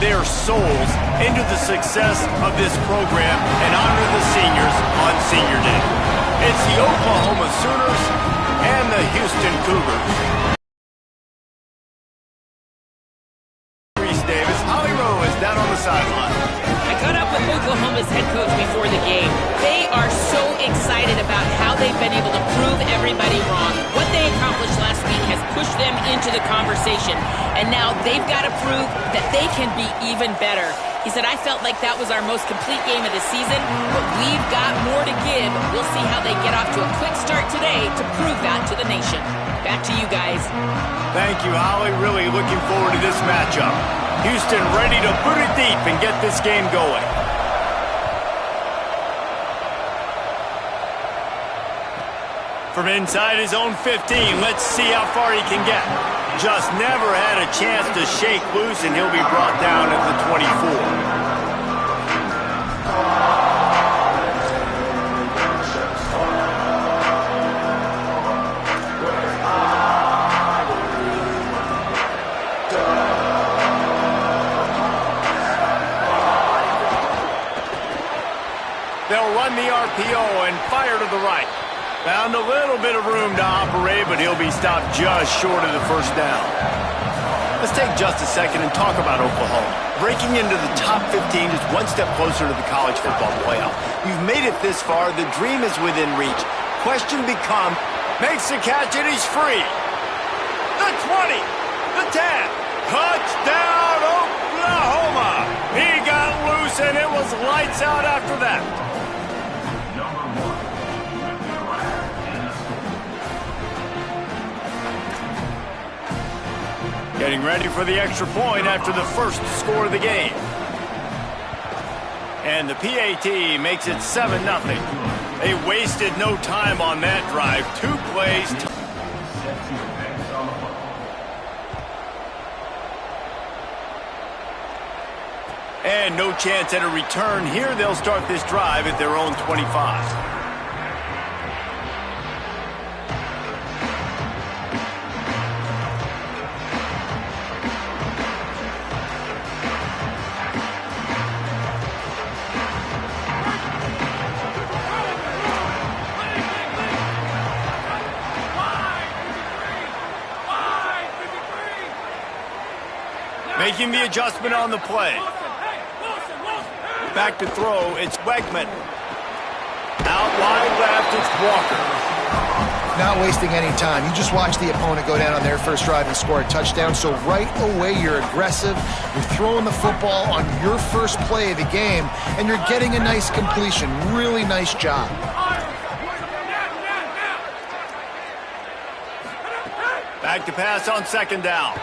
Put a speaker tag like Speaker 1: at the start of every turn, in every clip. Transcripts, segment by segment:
Speaker 1: their souls into the success of this program and honor the seniors on Senior Day. It's the Oklahoma Sooners and the Houston Cougars. Davis, Holly Rowe is down on the sideline.
Speaker 2: I caught up with Oklahoma's head coach before the game. They are so excited about how they've been able to prove everybody wrong. What they accomplished last week has pushed them into the conversation, and now they've got to prove that they can be even better. He said, I felt like that was our most complete game of the season, but we've got more to give. We'll see how they get off to a quick start today to prove that to the nation. Back to you guys.
Speaker 1: Thank you, Holly. Really looking forward to this matchup. Houston ready to put it deep and get this game going. From inside his own 15, let's see how far he can get. Just never had a chance to shake loose, and he'll be brought down at the 24. They'll run the RPO and fire to the right. Found a little bit of room to operate, but he'll be stopped just short of the first down. Let's take just a second and talk about Oklahoma. Breaking into the top 15 is one step closer to the college football playoff. You've made it this far. The dream is within reach. Question becomes, makes the catch and he's free. The 20, the 10, touchdown Oklahoma. He got loose and it was lights out after that. Getting ready for the extra point after the first score of the game. And the PAT makes it 7-0. They wasted no time on that drive. 2 plays. And no chance at a return here. They'll start this drive at their own 25. Making the adjustment on the play. Back to throw, it's Wegman. Out wide left, it's Walker.
Speaker 3: Not wasting any time. You just watch the opponent go down on their first drive and score a touchdown. So right away, you're aggressive. You're throwing the football on your first play of the game, and you're getting a nice completion. Really nice job.
Speaker 1: Back to pass on second down.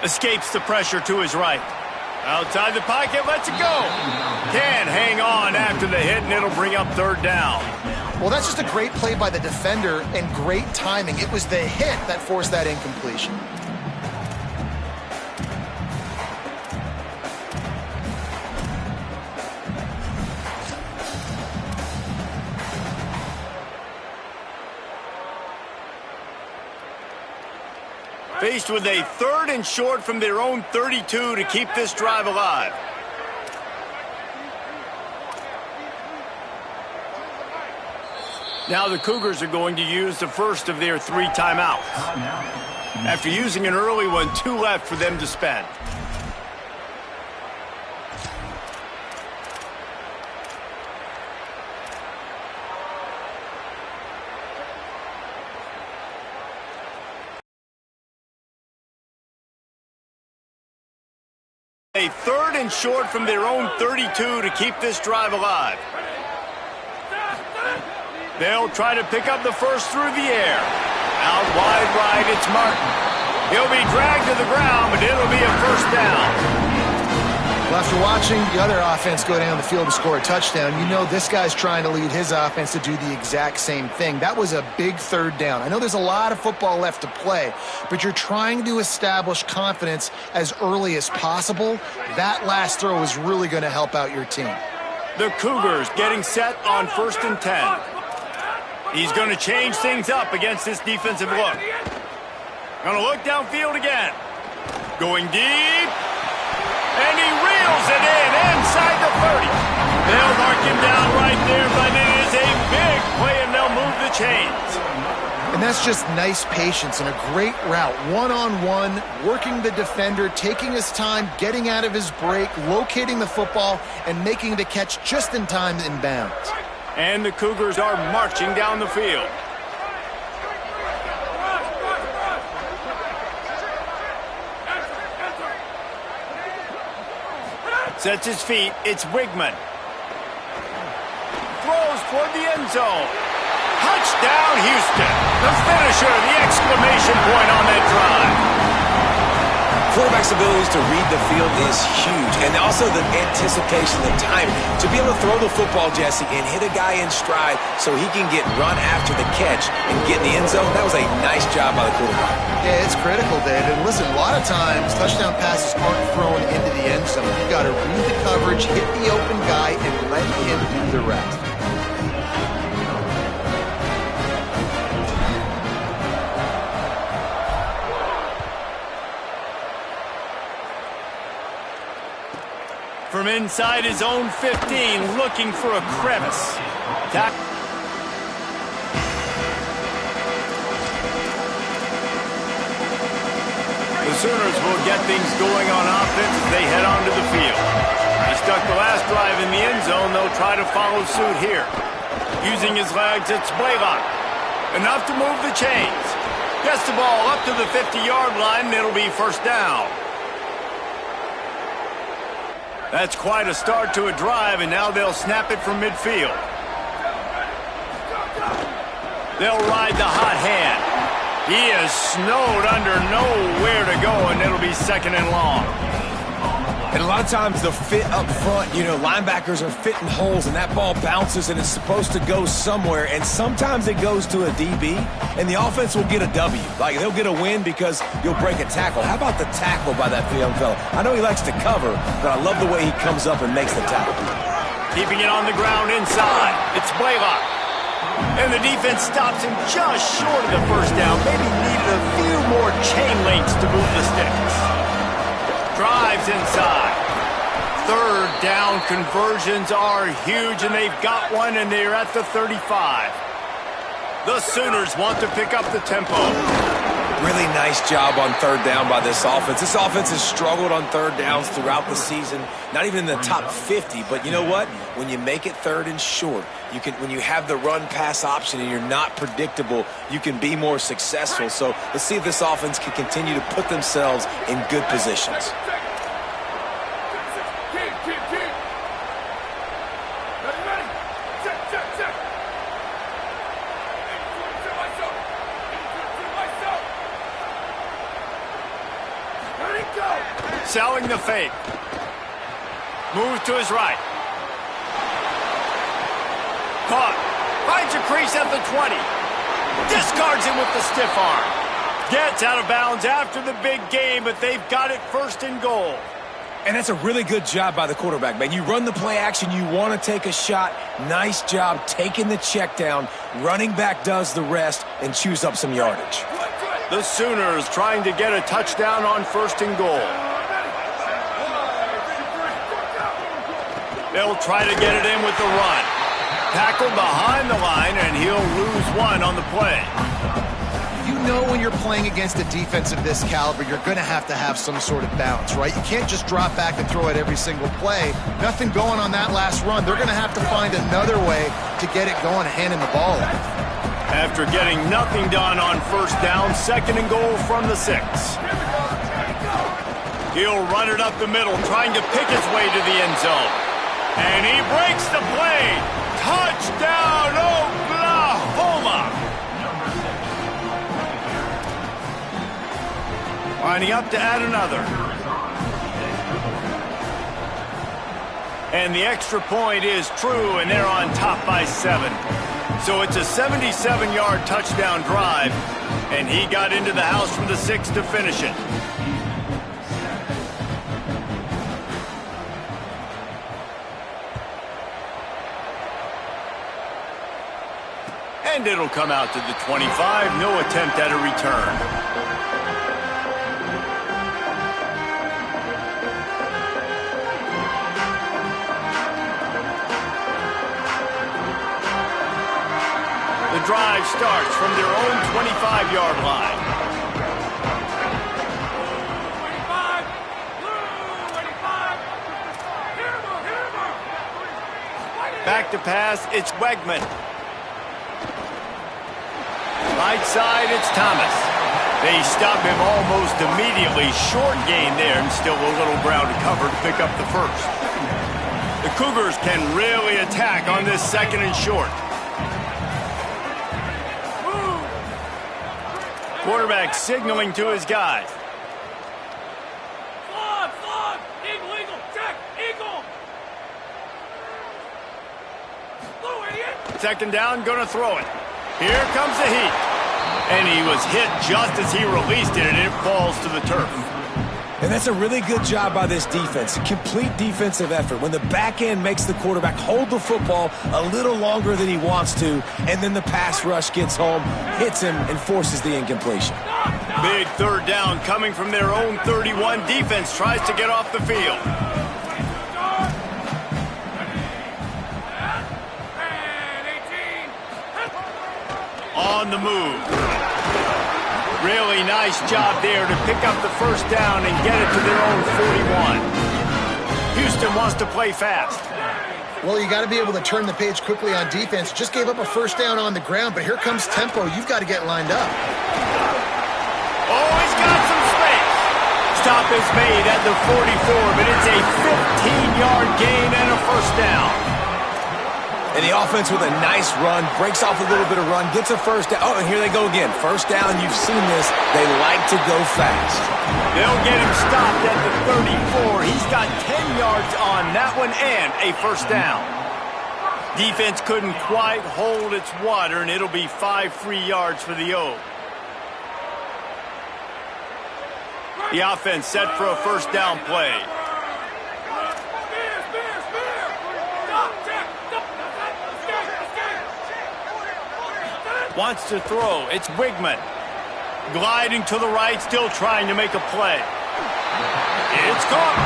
Speaker 1: Escapes the pressure to his right. Outside the pocket, lets it go. Can't hang on after the hit, and it'll bring up third down.
Speaker 3: Well, that's just a great play by the defender and great timing. It was the hit that forced that incompletion.
Speaker 1: Faced with a 3rd and short from their own 32 to keep this drive alive. Now the Cougars are going to use the first of their 3 timeouts. After using an early one, 2 left for them to spend. A 3rd and short from their own 32 to keep this drive alive. They'll try to pick up the first through the air. Out wide right, it's Martin. He'll be dragged to the ground, but it'll be a first down.
Speaker 3: Well, after watching the other offense go down the field and score a touchdown, you know this guy's trying to lead his offense to do the exact same thing. That was a big 3rd down. I know there's a lot of football left to play, but you're trying to establish confidence as early as possible. That last throw is really going to help out your team.
Speaker 1: The Cougars getting set on 1st and 10. He's going to change things up against this defensive look. Going to look downfield again. Going deep. And he inside the 30. They'll mark him down right there, but it is a big play, and they'll move the chains.
Speaker 3: And that's just nice patience and a great route. One-on-one, working the defender, taking his time, getting out of his break, locating the football, and making the catch just in time in bounds.
Speaker 1: And the Cougars are marching down the field. Sets his feet. It's Wigman. Throws toward the end zone. Touchdown, Houston. The finisher, the exclamation point on that drive.
Speaker 4: Quarterback's abilities to read the field is huge, and also the anticipation, the time to be able to throw the football, Jesse, and hit a guy in stride so he can get run after the catch and get in the end zone. That was a nice job by the quarterback.
Speaker 3: Yeah, it's critical, David. And listen, a lot of times touchdown passes aren't thrown into the end zone. You got to read the coverage, hit the open guy, and let him do the rest.
Speaker 1: From inside his own 15, looking for a crevice. The Sooners will get things going on offense as they head onto the field. They stuck the last drive in the end zone. They'll try to follow suit here. Using his legs, it's Blaylock. Enough to move the chains. Gets the ball up to the 50-yard line, and it'll be first down. That's quite a start to a drive, and now they'll snap it from midfield. They'll ride the hot hand. He is snowed under, nowhere to go, and it'll be second and long.
Speaker 4: And a lot of times the fit up front, linebackers are fitting holes, and that ball bounces, and it's supposed to go somewhere, and sometimes it goes to a DB, and the offense will get a W. Like, they'll get a win because you'll break a tackle. How about the tackle by that young fella? I know he likes to cover, but I love the way he comes up and makes the tackle.
Speaker 1: Keeping it on the ground inside. It's Blaylock. And the defense stops him just short of the first down. Maybe needed a few more chain links to move the sticks. Drives inside. Third down conversions are huge, and they've got one, and they're at the 35. The Sooners want to pick up the tempo.
Speaker 4: Really nice job on third down by this offense. This offense has struggled on third downs throughout the season. Not even in the top 50, but you know what? When you make it third and short, when you have the run-pass option and you're not predictable, you can be more successful. So let's see if this offense can continue to put themselves in good positions.
Speaker 1: Selling the fake. Moves to his right. Caught. Finds a crease at the 20. Discards him with the stiff arm. Gets out of bounds after the big game, but they've got it first and goal.
Speaker 4: And that's a really good job by the quarterback, man. You run the play action, you want to take a shot. Nice job taking the check down. Running back does the rest and chews up some yardage.
Speaker 1: The Sooners trying to get a touchdown on first and goal. They'll try to get it in with the run. Tackled behind the line, and he'll lose one on the play.
Speaker 3: You know when you're playing against a defense of this caliber, you're going to have some sort of bounce, right? You can't just drop back and throw it every single play. Nothing going on that last run. They're going to have to find another way to get it going, handing the ball off.
Speaker 1: After getting nothing done on first down, second and goal from the 6. He'll run it up the middle, trying to pick his way to the end zone. And he breaks the play. Touchdown, Oklahoma! Lining up to add another. And the extra point is true, and they're on top by 7. So it's a 77-yard touchdown drive, and he got into the house from the 6 to finish it. And it'll come out to the 25. No attempt at a return. drive starts from their own 25-yard line. Back to pass, it's Wegman. Right side, it's Thomas. They stop him almost immediately. Short gain there, and still a little ground to cover to pick up the first. The Cougars can really attack on this second and short. Quarterback signaling to his guys.
Speaker 5: Slide, eagle, check, eagle. Blue idiot.
Speaker 1: Second down, gonna throw it. Here comes the heat. And he was hit just as he released it, and it falls to the turf.
Speaker 4: And that's a really good job by this defense. A complete defensive effort. When the back end makes the quarterback hold the football a little longer than he wants to, and then the pass rush gets home, hits him, and forces the incompletion.
Speaker 1: Big third down coming from their own 31. Defense tries to get off the field. On the move. Really nice job there to pick up the first down and get it to their own 41. Houston wants to play fast.
Speaker 3: Well, you got to be able to turn the page quickly on defense. Just gave up a first down on the ground, but here comes tempo. You've got to get lined up.
Speaker 1: Oh, he's got some space. Stop is made at the 44, but it's a 15-yard gain and a first down.
Speaker 4: And the offense with a nice run, breaks off a little bit of run, gets a first down. Oh, and here they go again. First down, you've seen this. They like to go fast.
Speaker 1: They'll get him stopped at the 34. He's got 10 yards on that one and a first down. Defense couldn't quite hold its water, and it'll be 5 free yards for the O. The offense set for a first down play. Wants to throw. It's Wigman. Gliding to the right, still trying to make a play. It's caught.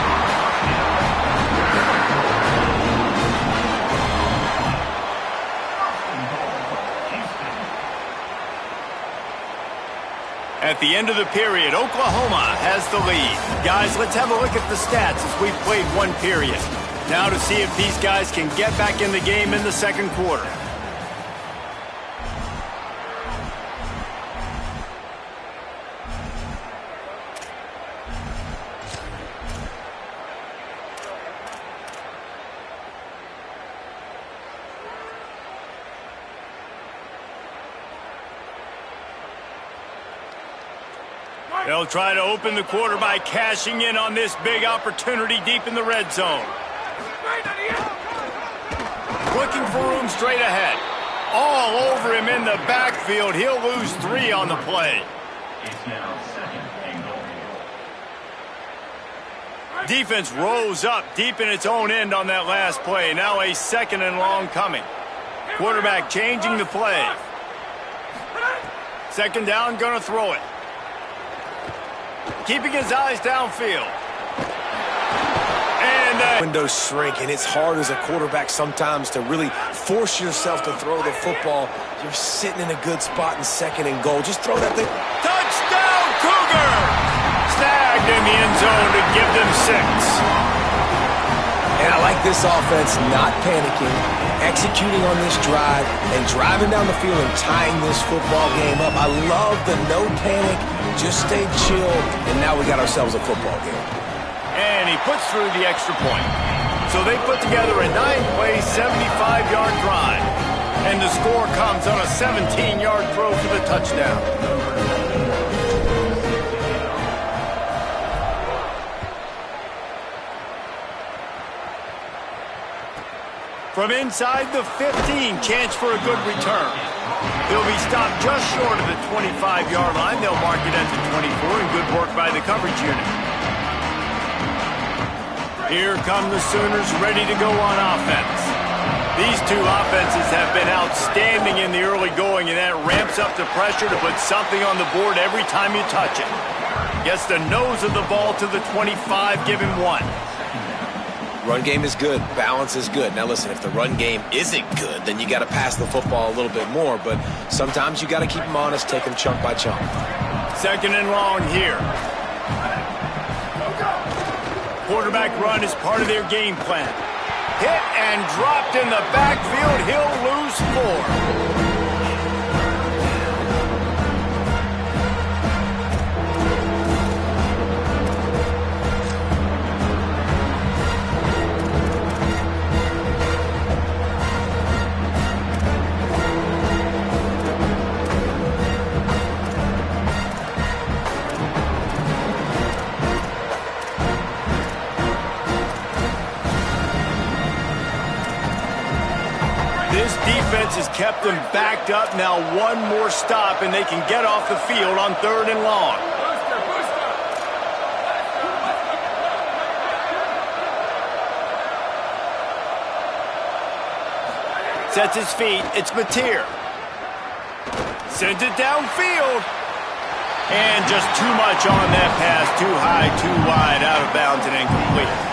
Speaker 1: At the end of the period, Oklahoma has the lead. Guys, let's have a look at the stats as we've played one period. Now to see if these guys can get back in the game in the second quarter. They'll try to open the quarter by cashing in on this big opportunity deep in the red zone. Looking for room straight ahead. All over him in the backfield. He'll lose 3 on the play. Defense rose up deep in its own end on that last play. Now a second and long coming. Quarterback changing the play. Second down, gonna throw it. Keeping his eyes downfield. And
Speaker 4: windows shrink, and it's hard as a quarterback sometimes to really force yourself to throw the football. You're sitting in a good spot in second and goal. Just throw that thing.
Speaker 1: Touchdown, Cougar! Snagged in the end zone to give them 6.
Speaker 4: And I like this offense not panicking, executing on this drive, and driving down the field and tying this football game up. I love the no panic, just stay chill, and now we got ourselves a football game.
Speaker 1: And he puts through the extra point. So they put together a 9-play, 75-yard drive. And the score comes on a 17-yard throw for the touchdown. From inside the 15, chance for a good return. He'll be stopped just short of the 25-yard line. They'll mark it at the 24, and good work by the coverage unit. Here come the Sooners ready to go on offense. These two offenses have been outstanding in the early going, and that ramps up the pressure to put something on the board every time you touch it. Gets the nose of the ball to the 25, give him 1.
Speaker 4: Run game is good. Balance is good. Now, listen, if the run game isn't good, then you got to pass the football a little bit more. But sometimes you got to keep them honest, take them chunk by chunk.
Speaker 1: Second and long here. Quarterback run is part of their game plan. Hit and dropped in the backfield. He'll lose 4. This defense has kept them backed up. Now one more stop, and they can get off the field on 3rd and long. Sets his feet. It's Mateer. Sends it downfield. And just too much on that pass. Too high, too wide, out of bounds, and incomplete.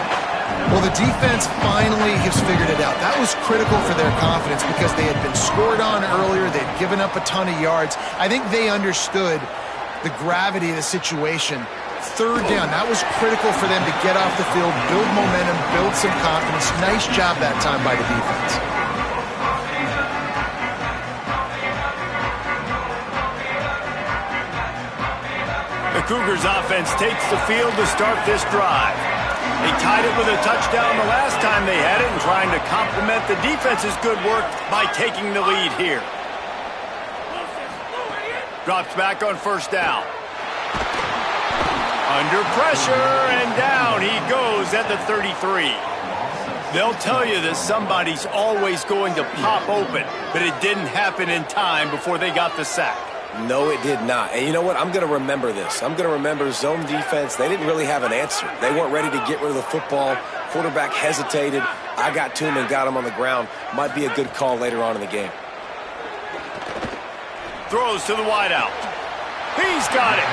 Speaker 3: Well, the defense finally has figured it out. That was critical for their confidence because they had been scored on earlier. They'd given up a ton of yards. I think they understood the gravity of the situation. 3rd down, that was critical for them to get off the field, build momentum, build some confidence. Nice job that time by the defense.
Speaker 1: The Cougars offense takes the field to start this drive. They tied it with a touchdown the last time they had it and trying to complement the defense's good work by taking the lead here. Drops back on 1st down. Under pressure, and down he goes at the 33. They'll tell you that somebody's always going to pop open, but it didn't happen in time before they got the sack.
Speaker 4: No, it did not. And you know what? I'm going to remember this. I'm going to remember zone defense. They didn't really have an answer. They weren't ready to get rid of the football. Quarterback hesitated. I got to him and got him on the ground. Might be a good call later on in the game.
Speaker 1: Throws to the wideout. He's got it.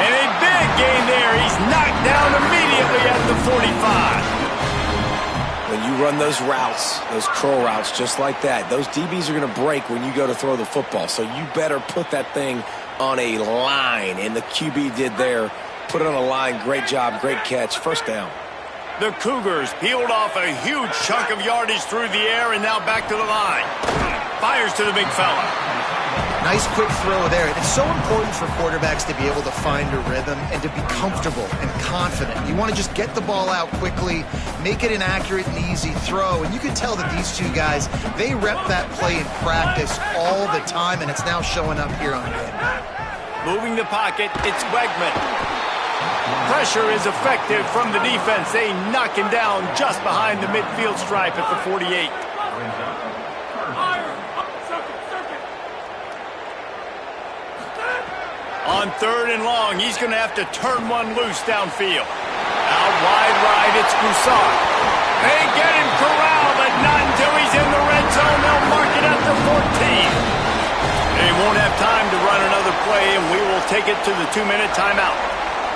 Speaker 1: And a big gain there. He's knocked down immediately at the 45.
Speaker 4: When you run those routes, those curl routes just like that, those DBs are going to break when you go to throw the football. So you better put that thing on a line. And the QB did there. Put it on a line. Great job. Great catch. 1st down.
Speaker 1: The Cougars peeled off a huge chunk of yardage through the air and now back to the line. Fires to the big fella.
Speaker 3: Nice quick throw there. It's so important for quarterbacks to be able to find a rhythm and to be comfortable and confident. You want to just get the ball out quickly, make it an accurate and easy throw. And you can tell that these two guys, they rep that play in practice all the time, and it's now showing up here on game.
Speaker 1: Moving the pocket, it's Wegman. Pressure is effective from the defense. They knock him down just behind the midfield stripe at the 48. On 3rd and long, he's going to have to turn one loose downfield. Out wide right, it's Broussard. They get him corralled, but not until he's in the red zone. They'll mark it at the 14. They won't have time to run another play, and we will take it to the 2-minute timeout.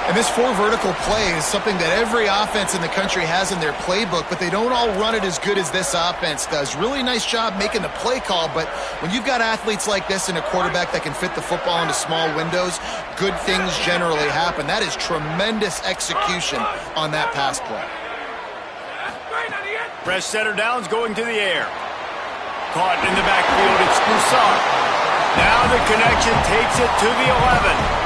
Speaker 3: And this 4 vertical play is something that every offense in the country has in their playbook, but they don't all run it as good as this offense does. Really nice job making the play call, but when you've got athletes like this and a quarterback that can fit the football into small windows, good things generally happen. That is tremendous execution on that pass play.
Speaker 1: Fresh center downs going to the air. Caught in the backfield, it's Broussard. Now the connection takes it to the 11.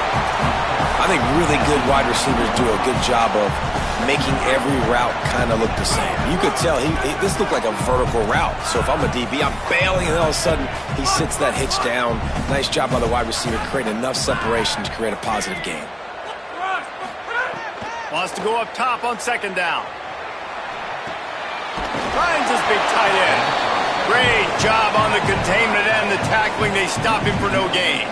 Speaker 4: I think really good wide receivers do a good job of making every route kind of look the same. You could tell this looked like a vertical route. So if I'm a DB, I'm bailing, and all of a sudden he sits that hitch down. Nice job by the wide receiver, creating enough separation to create a positive gain.
Speaker 1: Wants to go up top on 2nd down. Finds his big tight end. Great job on the containment and the tackling. They stop him for no gain.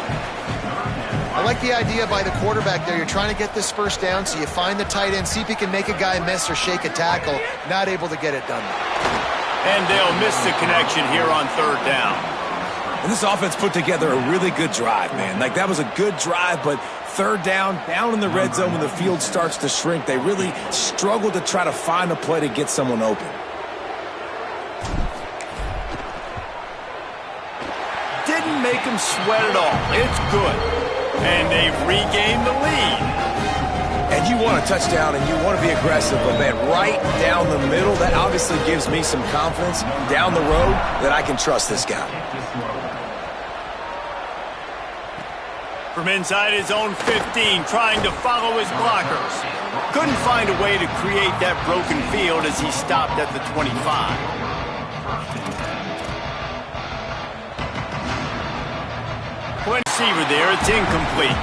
Speaker 3: I like the idea by the quarterback there. You're trying to get this 1st down, so you find the tight end, see if he can make a guy miss or shake a tackle. Not able to get it done.
Speaker 1: And they'll miss the connection here on 3rd down.
Speaker 4: And this offense put together a really good drive, man. Like, that was a good drive, but third down in the red zone when the field starts to shrink, they really struggled to try to find a play to get someone open.
Speaker 1: Didn't make him sweat at all. It's good. And they've regained the lead.
Speaker 4: And you want a touchdown and you want to be aggressive, but man, right down the middle, that obviously gives me some confidence down the road that I can trust this guy.
Speaker 1: From inside his own 15, trying to follow his blockers. Couldn't find a way to create that broken field as he stopped at the 25. Receiver there, it's incomplete.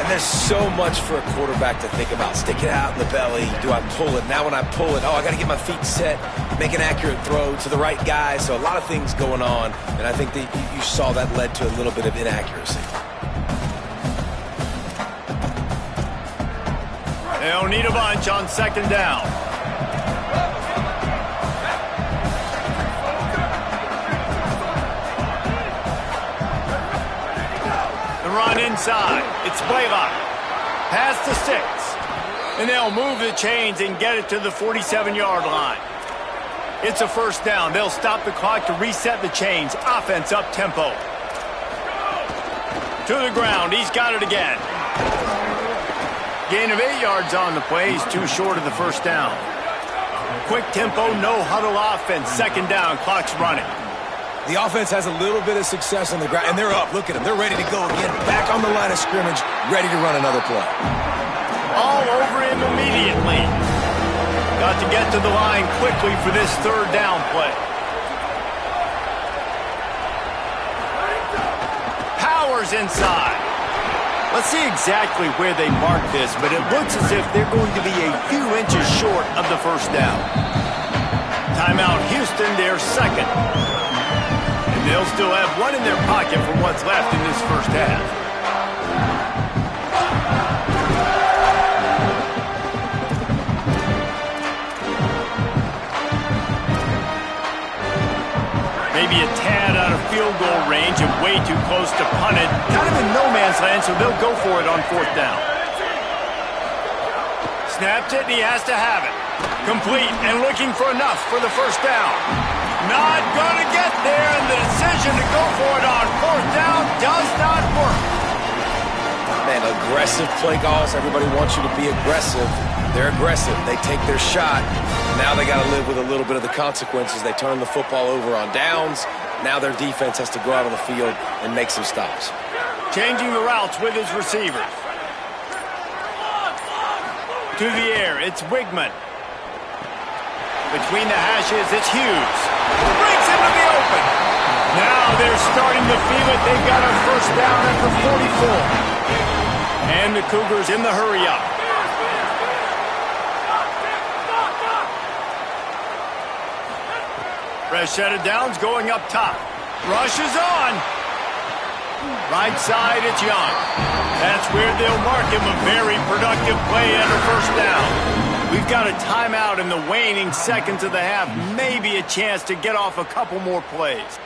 Speaker 4: And there's so much for a quarterback to think about. Stick it out in the belly. Do I pull it? Now when I pull it, I got to get my feet set, make an accurate throw to the right guy. So a lot of things going on, and I think that you saw that led to a little bit of inaccuracy.
Speaker 1: They'll need a bunch on second down. Run inside. It's Blaylock. Pass to 6. And they'll move the chains and get it to the 47-yard line. It's a first down. They'll stop the clock to reset the chains. Offense up tempo. To the ground. He's got it again. Gain of 8 yards on the play. He's too short of the first down. Quick tempo, no huddle offense. Second down. Clock's running.
Speaker 4: The offense has a little bit of success on the ground, and they're up. Look at them. They're ready to go again. Back on the line of scrimmage, ready to run another play.
Speaker 1: All over him immediately. Got to get to the line quickly for this third down play. Powers inside. Let's see exactly where they mark this, but it looks as if they're going to be a few inches short of the first down. Timeout Houston, their second. They'll still have one in their pocket for what's left in this first half. Maybe a tad out of field goal range and way too close to punt it. Kind of in no man's land, so they'll go for it on fourth down. Snapped it, and he has to have it. Complete and looking for enough for the first down. Not going to get there, and the decision to go for it on fourth down does not work.
Speaker 4: Man, aggressive play calls. Everybody wants you to be aggressive. They're aggressive. They take their shot. Now they got to live with a little bit of the consequences. They turn the football over on downs. Now their defense has to go out on the field and make some stops.
Speaker 1: Changing the routes with his receivers. To the air, it's Wigman. Between the hashes, it's Hughes. Breaks into the open. Now they're starting to feel it. They've got a first down at the 44. And the Cougars in the hurry-up. Fresh set of downs going up top. Rush is on. Right side, it's Young. That's where they'll mark him. A very productive play and a first down. We've got a timeout in the waning seconds of the half. Maybe a chance to get off a couple more plays.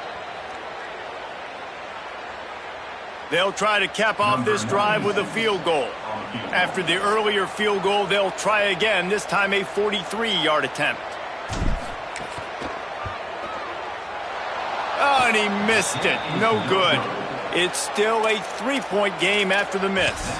Speaker 1: They'll try to cap off this drive with a field goal. After the earlier field goal, they'll try again, this time a 43-yard attempt. Oh, and he missed it. No good. It's still a 3-point game after the miss.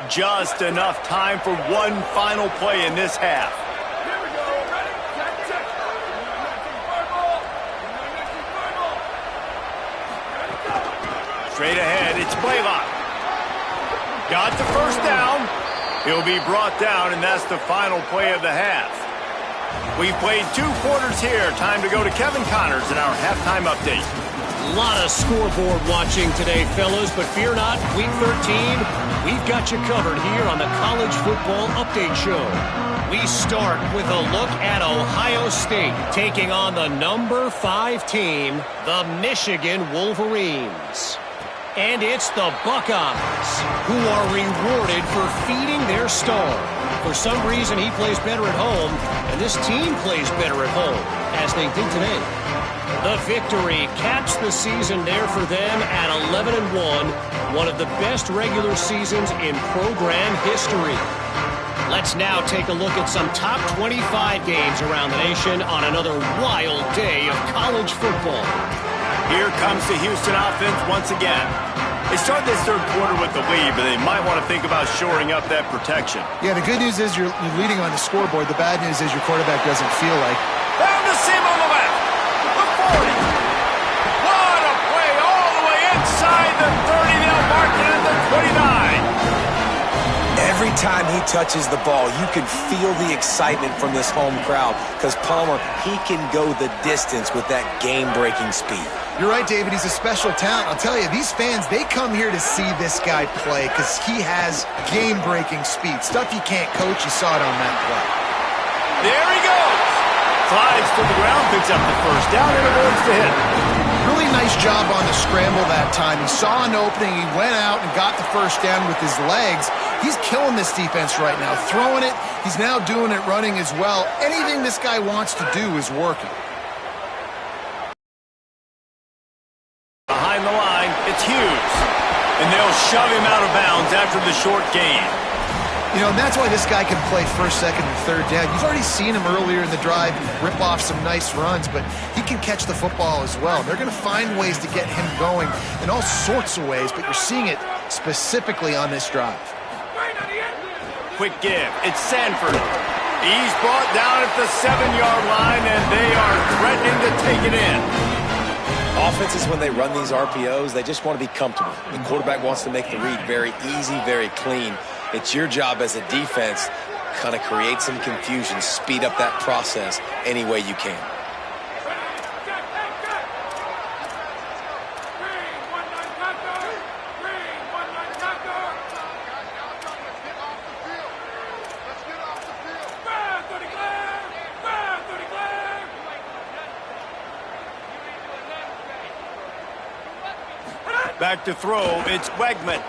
Speaker 1: Just enough time for one final play in this half. Straight ahead, it's Blaylock. Got the first down. He'll be brought down, and that's the final play of the half. We've played 2 quarters here. Time to go to Kevin Connors in our halftime update.
Speaker 6: A lot of scoreboard watching today, fellas, but fear not, Week 13, we've got you covered here on the College Football Update Show. We start with a look at Ohio State taking on the number 5 team, the Michigan Wolverines. And it's the Buckeyes who are rewarded for feeding their star. For some reason, he plays better at home, and this team plays better at home, as they did today. The victory caps the season there for them at 11-1, one of the best regular seasons in program history. Let's now take a look at some top 25 games around the nation on another wild day of college football.
Speaker 1: Here comes the Houston offense once again. They start this third quarter with the lead, but they might want to think about shoring up that protection.
Speaker 3: Yeah, the good news is you're leading on the scoreboard. The bad news is your quarterback doesn't feel like.
Speaker 1: Found the seam on the left. The 40. What a play all the way inside the 30. They'll mark it at the 29.
Speaker 4: Every time he touches the ball, you can feel the excitement from this home crowd because Palmer, he can go the distance with that game-breaking speed.
Speaker 3: You're right, David. He's a special talent. I'll tell you, these fans, they come here to see this guy play because he has game-breaking speed. Stuff you can't coach. You saw it on that play.
Speaker 1: There he goes. Slides to the ground, picks up the first down, and avoids the hit.
Speaker 3: Really nice job on the scramble that time. He saw an opening. He went out and got the first down with his legs. He's killing this defense right now. Throwing it. He's now doing it running as well. Anything this guy wants to do is working.
Speaker 1: Behind the line, it's Hughes. And they'll shove him out of bounds after the short gain.
Speaker 3: You know, and that's why this guy can play first, second, and third down. You've already seen him earlier in the drive rip off some nice runs, but he can catch the football as well. They're going to find ways to get him going in all sorts of ways, but you're seeing it specifically on this drive.
Speaker 1: Quick give. It's Sanford. He's brought down at the 7-yard line, and they are threatening to take it in.
Speaker 4: Offenses, when they run these RPOs, they just want to be comfortable. The quarterback wants to make the read very easy, very clean. It's your job as a defense to kind of create some confusion, speed up that process any way you can.
Speaker 1: Back to throw, it's Wegman.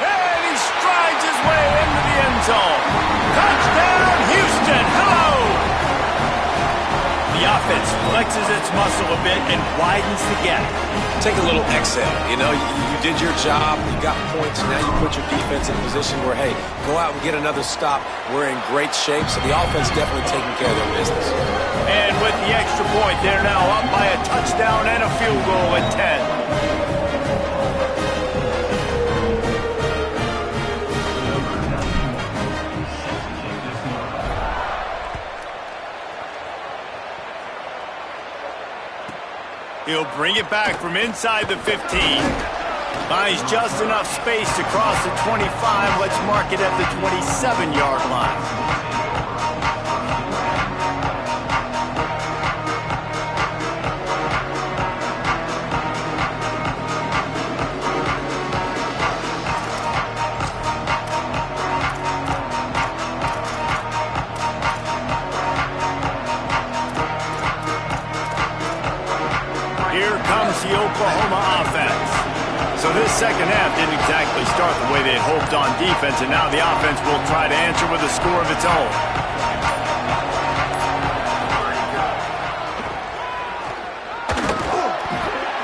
Speaker 1: And he strides his way into the end zone. Touchdown, Houston, hello! The offense flexes its muscle a bit and widens the gap.
Speaker 4: Take a little exhale. You know, you did your job, you got points, now you put your defense in a position where, hey, go out and get another stop. We're in great shape, so the offense definitely taking care of their business.
Speaker 1: And with the extra point, they're now up by a touchdown and a field goal at 10. He'll bring it back from inside the 15. Finds just enough space to cross the 25. Let's mark it at the 27-yard line. Here comes the Oklahoma offense. So this second half didn't exactly start the way they had hoped on defense, and now the offense will try to answer with a score of its own.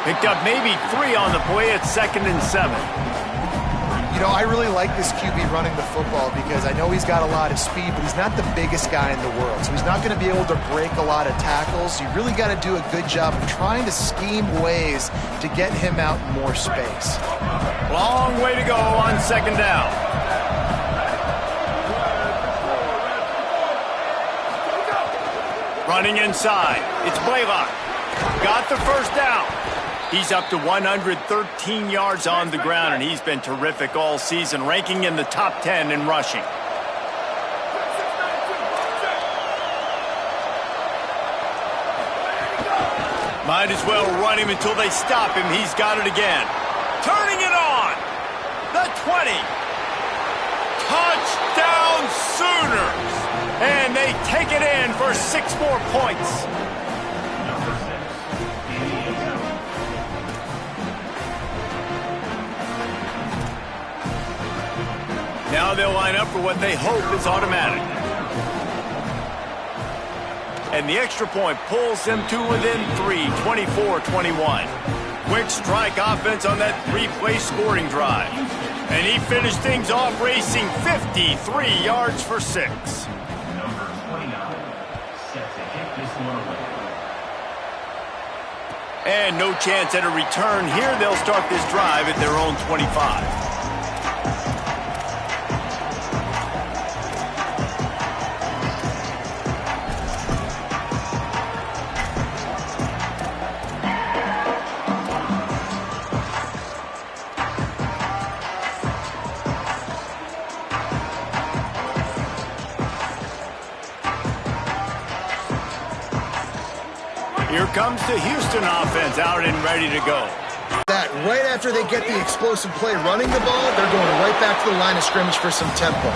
Speaker 1: Picked up maybe 3 on the play at 2nd and 7.
Speaker 3: You know, I really like this QB running the football because I know he's got a lot of speed, but he's not the biggest guy in the world. So he's not going to be able to break a lot of tackles. You really got to do a good job of trying to scheme ways to get him out in more space.
Speaker 1: Long way to go on 2nd down. Running inside. It's Blaylock. Got the first down. He's up to 113 yards on the ground, and he's been terrific all season, ranking in the top 10 in rushing. Might as well run him until they stop him. He's got it again. Turning it on. The 20. Touchdown Sooners. And they take it in for 6 more points. Now they'll line up for what they hope is automatic. And the extra point pulls them to within 3, 24-21. Quick strike offense on that three-play scoring drive. And he finished things off racing 53 yards for 6. And no chance at a return here. They'll start this drive at their own 25. Here comes the Houston offense out and ready to go.
Speaker 3: That right after they get the explosive play running the ball, they're going right back to the line of scrimmage for some tempo.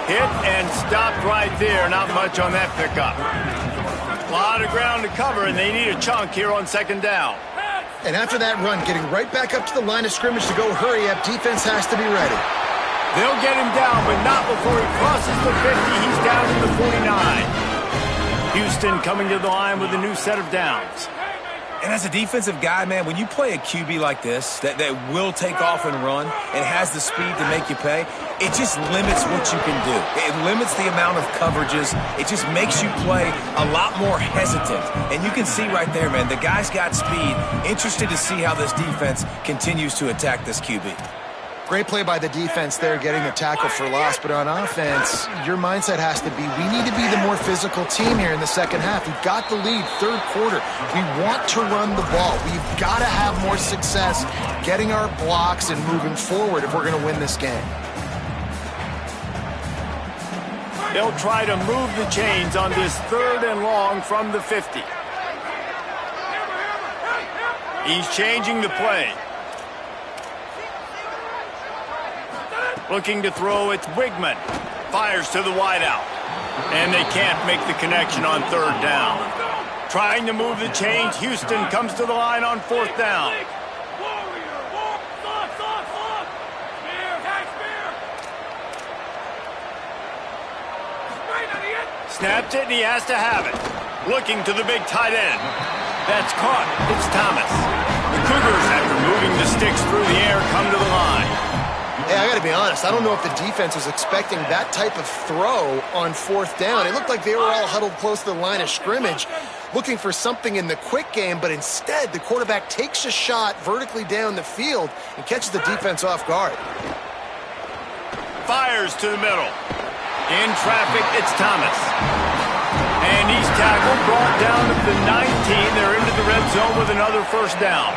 Speaker 1: Hit and stopped right there. Not much on that pickup. A lot of ground to cover, and they need a chunk here on second down.
Speaker 3: And after that run, getting right back up to the line of scrimmage to go hurry up, defense has to be ready.
Speaker 1: They'll get him down, but not before he crosses the 50. He's down to the 49. Houston coming to the line with a new set of downs.
Speaker 4: And as a defensive guy, man, when you play a QB like this that will take off and run and has the speed to make you pay, it just limits what you can do. It limits the amount of coverages. It just makes you play a lot more hesitant. And you can see right there, man, the guy's got speed. Interested to see how this defense continues to attack this QB.
Speaker 3: Great play by the defense there, getting the tackle for loss. But on offense, your mindset has to be, we need to be the more physical team here in the second half. We've got the lead, third quarter. We want to run the ball. We've got to have more success getting our blocks and moving forward if we're going to win this game.
Speaker 1: They'll try to move the chains on this third and long from the 50. He's changing the play. Looking to throw, it's Wigman. Fires to the wideout. And they can't make the connection on third down. Trying to move the chains, Houston comes to the line on fourth down. Snaps it, and he has to have it. Looking to the big tight end. That's caught. It's Thomas. The Cougars, after moving the sticks through the air, come to the line.
Speaker 3: Hey, I got to be honest, I don't know if the defense was expecting that type of throw on fourth down. It looked like they were all huddled close to the line of scrimmage, looking for something in the quick game, but instead the quarterback takes a shot vertically down the field and catches the defense off guard.
Speaker 1: Fires to the middle. In traffic, it's Thomas. And he's tackled, brought down to the 19. They're into the red zone with another first down.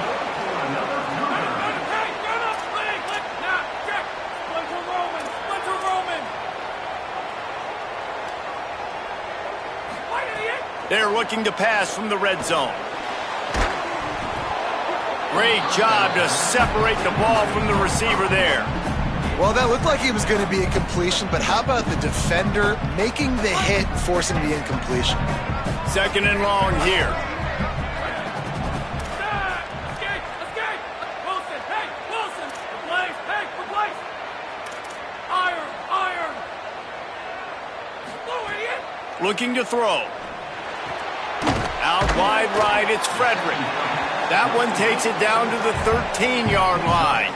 Speaker 1: They're looking to pass from the red zone. Great job to separate the ball from the receiver there.
Speaker 3: Well, that looked like he was going to be a completion, but how about the defender making the hit, forcing the incompletion?
Speaker 1: Second and long here. Looking to throw. Out wide right, it's Frederick. That one takes it down to the 13-yard line.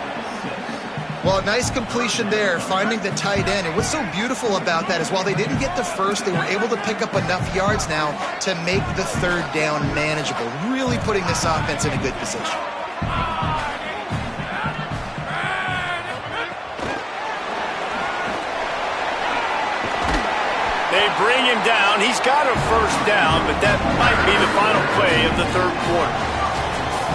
Speaker 3: Well, nice completion there, finding the tight end. And what's so beautiful about that is while they didn't get the first, they were able to pick up enough yards now to make the third down manageable, really putting this offense in a good position.
Speaker 1: They bring him down. He's got a first down, but that might be the final play of the third quarter.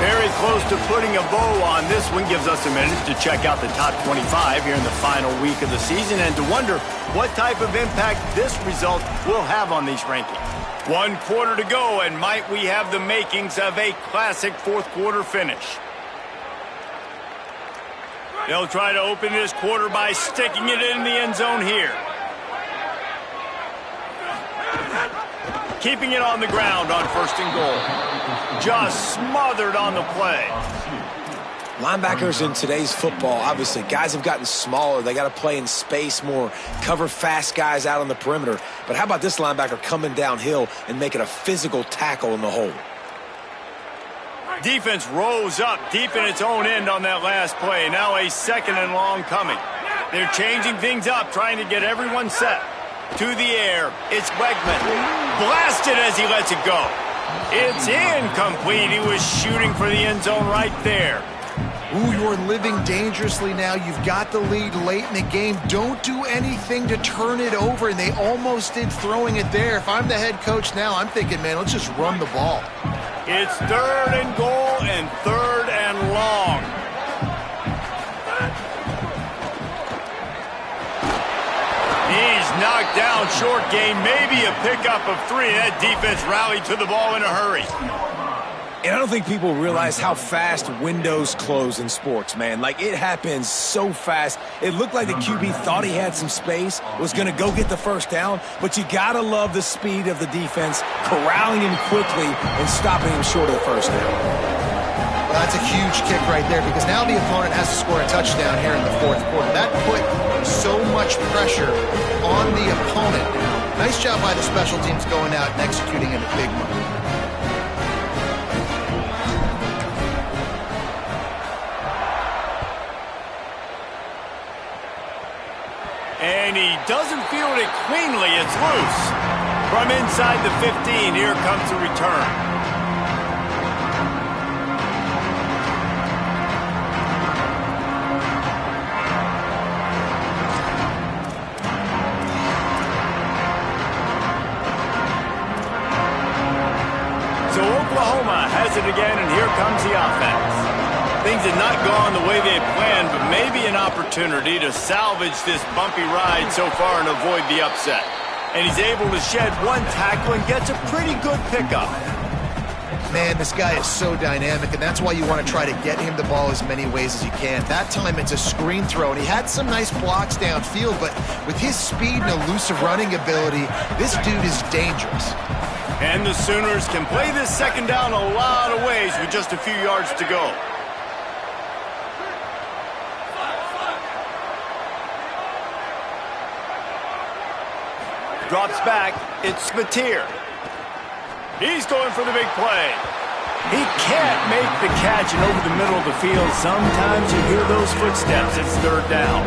Speaker 1: Very close to putting a bow on this one. Gives us a minute to check out the top 25 here in the final week of the season and to wonder what type of impact this result will have on these rankings. 1 quarter to go, and might we have the makings of a classic fourth quarter finish. They'll try to open this quarter by sticking it in the end zone here. Keeping it on the ground on first and goal. Just smothered on the play.
Speaker 4: Linebackers in today's football, obviously, guys have gotten smaller. They got to play in space more, cover fast guys out on the perimeter. But how about this linebacker coming downhill and making a physical tackle in the hole?
Speaker 1: Defense rose up deep in its own end on that last play. Now a second and long coming. They're changing things up, trying to get everyone set. To the air, it's Wegman. Blasted as he lets it go. It's incomplete. He was shooting for the end zone right there.
Speaker 3: Ooh, you're living dangerously now. You've got the lead late in the game. Don't do anything to turn it over, and they almost did throwing it there. If I'm the head coach now, I'm thinking, man, let's just run the ball.
Speaker 1: It's third and goal and third and long. He's knocked down short gain, maybe a pickup of 3. That defense rallied to the ball in a hurry.
Speaker 4: And I don't think people realize how fast windows close in sports, man. Like, it happens so fast. It looked like the QB thought he had some space, was going to go get the first down, but you got to love the speed of the defense, corralling him quickly and stopping him short of the first down.
Speaker 3: Well, that's a huge kick right there because now the opponent has to score a touchdown here in the fourth quarter. That put so much pressure on the opponent. Nice job by the special teams going out and executing in a big moment.
Speaker 1: And he doesn't field it cleanly. It's loose. From inside the 15, here comes the return. So Oklahoma has it again, and here comes the offense. Things had not gone the way they had planned, but maybe an opportunity to salvage this bumpy ride so far and avoid the upset. And he's able to shed one tackle and gets a pretty good pickup.
Speaker 3: Man, this guy is so dynamic, and that's why you want to try to get him the ball as many ways as you can. That time it's a screen throw, and he had some nice blocks downfield, but with his speed and elusive running ability, this dude is dangerous.
Speaker 1: And the Sooners can play this second down a lot of ways with just a few yards to go. Drops back. It's Mateer. He's going for the big play. He can't make the catch, and over the middle of the field, sometimes you hear those footsteps. It's third down.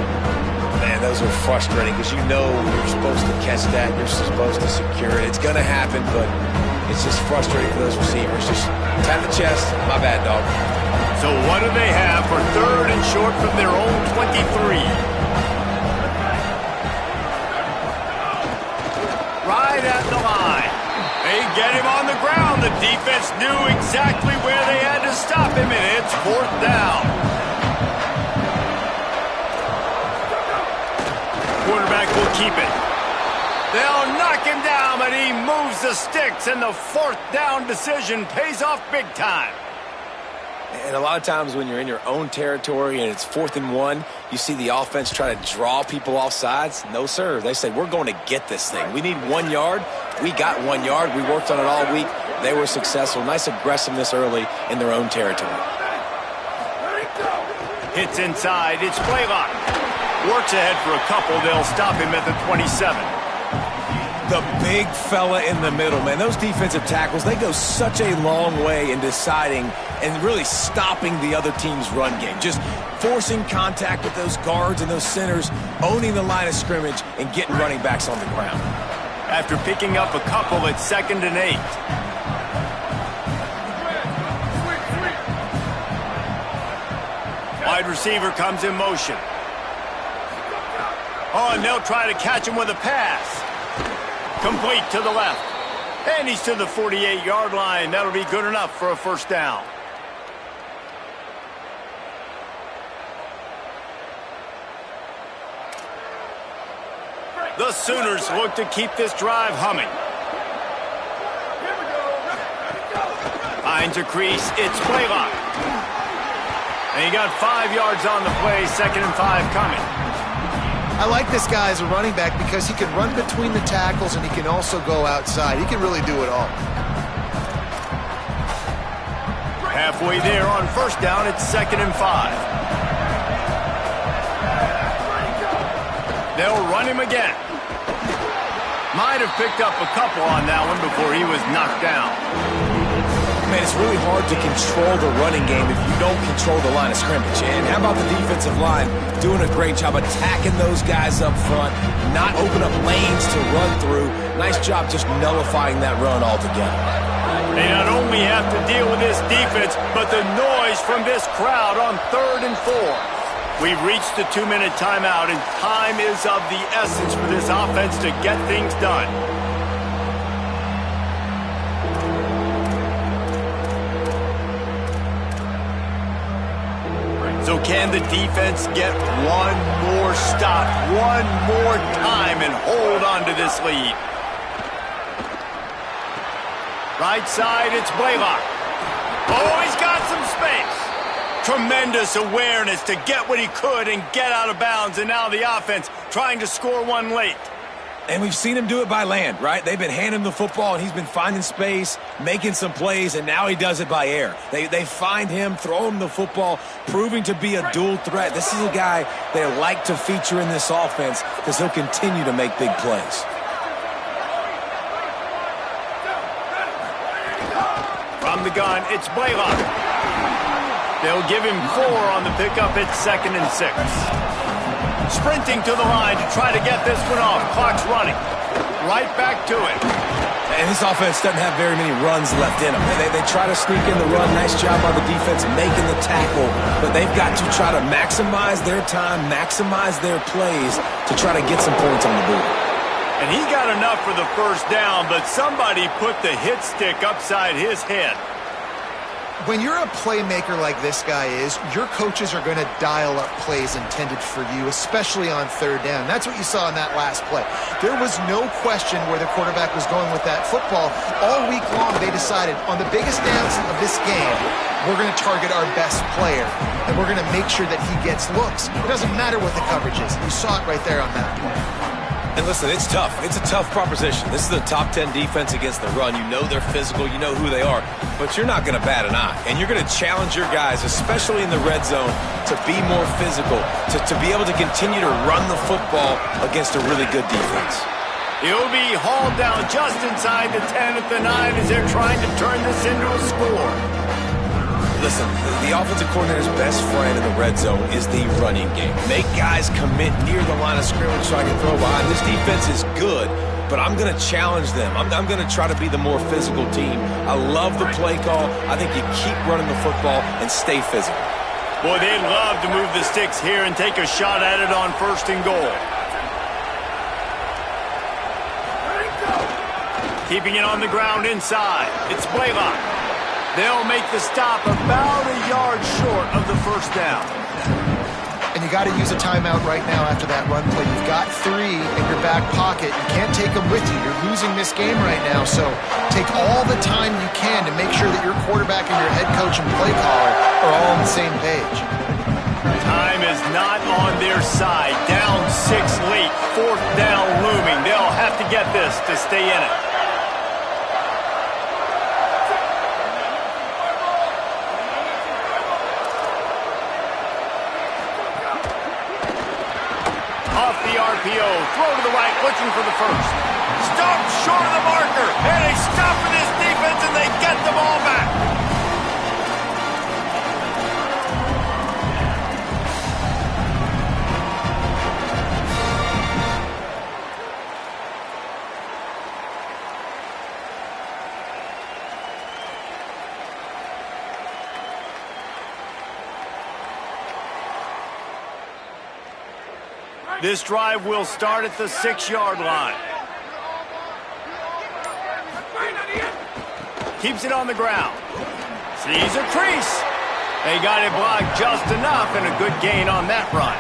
Speaker 4: Man, those are frustrating because you know you're supposed to catch that. You're supposed to secure it. It's going to happen, but it's just frustrating for those receivers. Just tap the chest. My bad, dog.
Speaker 1: So what do they have for third and short from their own 23? Right at the line. They get him on the ground. The defense knew exactly where they had to stop him, and it's fourth down. Quarterback will keep it. They'll knock him down, but he moves the sticks, and the fourth down decision pays off big time.
Speaker 4: And a lot of times when you're in your own territory and it's 4th and 1, you see the offense try to draw people off sides. No, sir. They say, we're going to get this thing. We need 1 yard. We got 1 yard. We worked on it all week. They were successful. Nice aggressiveness early in their own territory.
Speaker 1: Hits inside. It's Blaylock. Works ahead for a couple. They'll stop him at the 27.
Speaker 4: The big fella in the middle, man. Those defensive tackles, they go such a long way in deciding and really stopping the other team's run game. Just forcing contact with those guards and those centers, owning the line of scrimmage, and getting running backs on the ground.
Speaker 1: After picking up a couple, it's 2nd and 8. Wide receiver comes in motion. Oh, and they'll try to catch him with a pass. Complete to the left. And he's to the 48-yard line. That'll be good enough for a first down. The Sooners look to keep this drive humming. Finds a crease. It's Blaylock. And he got 5 yards on the play. 2nd and 5 coming.
Speaker 3: I like this guy as a running back because he can run between the tackles and he can also go outside. He can really do it all.
Speaker 1: Halfway there on first down, it's 2nd and 5. They'll run him again. Might have picked up a couple on that one before he was knocked down.
Speaker 4: Man, it's really hard to control the running game if you don't control the line of scrimmage. And how about the defensive line doing a great job attacking those guys up front, not open up lanes to run through. Nice job just nullifying that run altogether.
Speaker 1: They not only have to deal with this defense, but the noise from this crowd on 3rd and 4. We've reached the 2-minute timeout, and time is of the essence for this offense to get things done. So can the defense get one more stop, one more time, and hold on to this lead? Right side, it's Blaylock. Oh, he's got some space. Tremendous awareness to get what he could and get out of bounds, and now the offense trying to score one late.
Speaker 4: And we've seen him do it by land, right? They've been handing him the football, and he's been finding space, making some plays, and now he does it by air. They find him, throw him the football, proving to be a dual threat. This is a guy they like to feature in this offense because he'll continue to make big plays.
Speaker 1: From the gun, it's Blaylock. They'll give him 4 on the pickup. It's 2nd and 6. Sprinting to the line to try to get this one off. Clock's running. Right back to it.
Speaker 4: And this offense doesn't have very many runs left in them. They try to sneak in the run. Nice job by the defense making the tackle. But they've got to try to maximize their time, maximize their plays to try to get some points on the board.
Speaker 1: And he's got enough for the first down, but somebody put the hit stick upside his head.
Speaker 3: When you're a playmaker like this guy is, your coaches are going to dial up plays intended for you, especially on 3rd down. That's what you saw in that last play. There was no question where the quarterback was going with that football. All week long, they decided on the biggest downs of this game, we're going to target our best player, and we're going to make sure that he gets looks. It doesn't matter what the coverage is. You saw it right there on that play.
Speaker 4: And listen, it's tough. It's a tough proposition. This is a top 10 defense against the run. You know they're physical. You know who they are. But you're not going to bat an eye. And you're going to challenge your guys, especially in the red zone, to be more physical, to be able to continue to run the football against a really good defense.
Speaker 1: He'll be hauled down just inside the 10 at the 9 as they're trying to turn this into a score.
Speaker 4: Listen, the offensive coordinator's best friend in the red zone is the running game. Make guys commit near the line of scrimmage so I can throw behind. This defense is good, but I'm going to challenge them. I'm going to try to be the more physical team. I love the play call. I think you keep running the football and stay physical.
Speaker 1: Boy, they'd love to move the sticks here and take a shot at it on 1st and goal. Keeping it on the ground inside. It's Blaylock. They'll make the stop about a yard short of the first down.
Speaker 3: And you got to use a timeout right now after that run play. You've got 3 in your back pocket. You can't take them with you. You're losing this game right now. So take all the time you can to make sure that your quarterback and your head coach and play caller are all on the same page.
Speaker 1: Time is not on their side. Down 6 late. 4th down looming. They'll have to get this to stay in it. RPO, throw to the right, looking for the first. Stopped short of the marker, and they stop for this defense, and they get the ball back. This drive will start at the 6-yard line. Keeps it on the ground. Sees a crease. They got it blocked just enough and a good gain on that run.